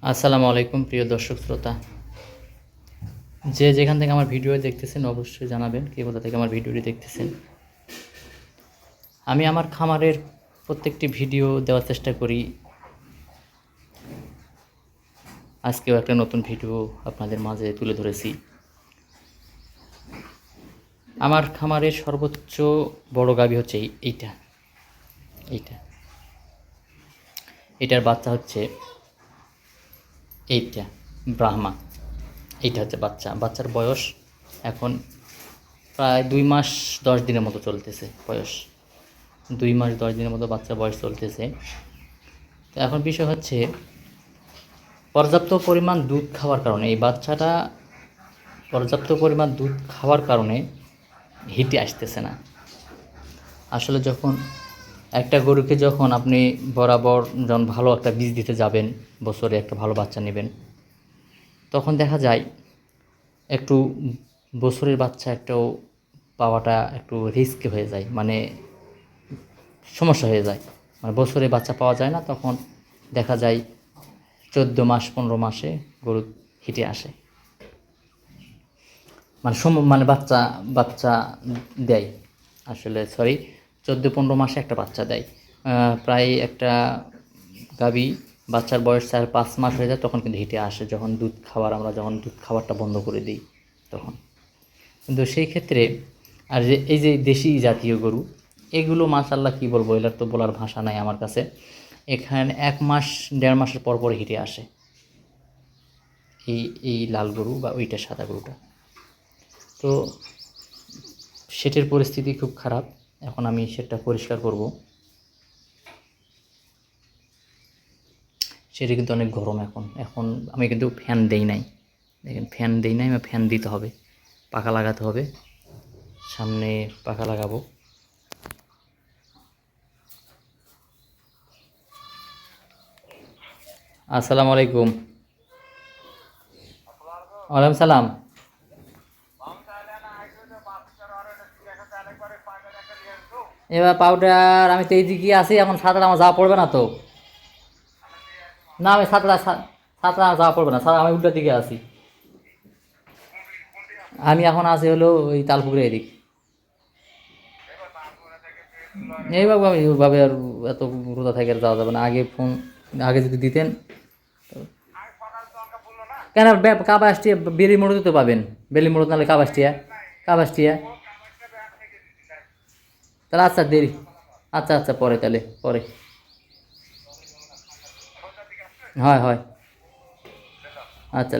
আসসালামু আলাইকুম প্রিয় দর্শক শ্রোতা, যে যেখান থেকে আমার ভিডিও দেখতেছেন অবশ্যই জানাবেন কে কোথা থেকে আমার ভিডিওটি দেখতেছেন। আমি আমার খামারের প্রত্যেকটি ভিডিও দেওয়ার চেষ্টা করি। আজকেও একটা নতুন ভিডিও আপনাদের মাঝে তুলে ধরেছি। আমার খামারের সর্বোচ্চ বড় গাভী হচ্ছে এইটা এইটা এটার বাচ্চা হচ্ছে এইটা ব্রাহ্মা। এইটা হচ্ছে বাচ্চার বয়স এখন প্রায় 2 মাস 10 দিনের মতো চলতেছে। বয়স 2 মাস 10 দিনের মতো বাচ্চার বয়স চলতেছে। তো এখন বিষয় হচ্ছে পর্যাপ্ত পরিমাণ দুধ খাওয়ার কারণে এই বাচ্চাটা পর্যাপ্ত পরিমাণ দুধ খাওয়ার কারণে হিটে আসতেছে না। আসলে যখন একটা গরুকে যখন আপনি বরাবর যখন ভালো একটা বীজ দিতে যাবেন, বছরে একটা ভালো বাচ্চা নেবেন, তখন দেখা যায় একটু বছরের বাচ্চা একটাও পাওয়াটা একটু রিস্ক হয়ে যায়, মানে সমস্যা হয়ে যায়। মানে বছরে বাচ্চা পাওয়া যায় না, তখন দেখা যায় 14 মাস 15 মাসে গরু হিটে আসে, মানে মানে বাচ্চা বাচ্চা দেয়। আসলে 14-15 মাসে একটা বাচ্চা দেয়। প্রায় একটা গাভী বাচ্চার বয়স 4-5 মাস হয়ে যায়, তখন কিন্তু হিটে আসে, যখন আমরা যখন দুধ খাবারটা বন্ধ করে দিই তখন। কিন্তু সেই ক্ষেত্রে আর যে এই যে দেশি জাতীয় গরু, এগুলো মাশাআল্লাহ কী বলবো, এটার তো বলার ভাষা নাই আমার কাছে। এখানে 1 মাস 1.5 মাসের পর হিটে আসে এই এই লাল গরু বা ওইটা সাদা গরুটা। তো সেটের পরিস্থিতি খুব খারাপ। এখন আমি সেটটা পরিষ্কার করব। সেটা কিন্তু অনেক গরম এখন। এখন আমি কিন্তু ফ্যান দেই নাই, দেখেন ফ্যান দেই নাই, আমার ফ্যান দিতে হবে, পাখা লাগাতে হবে, সামনে পাখা লাগাবো। আসসালামু আলাইকুম। ওয়ালাইকুম সালাম। এবার পাউডার আমি তো এইদিকে আছি, এখন সাঁতার আমার যাওয়া পড়বে না তো। না আমি সাঁতার আমার যাওয়া পড়বে না, সাঁতার আমি উল্টো দিকে আছি। আমি এখন আছি হলো ওই তালপুকুরে এদিক। এইভাবে আমি ওইভাবে আর এত রোদা থেকে আর যাওয়া যাবে না। আগে যদি দিতেন। কেন কাবাসটিয়া বেলি মোড়তে তো পাবেন, বেলি মোড় নাহলে কাবাসটিয়া তাহলে আচ্ছা দেরি। আচ্ছা আচ্ছা পরে, তাহলে পরে। হয় হয়। আচ্ছা।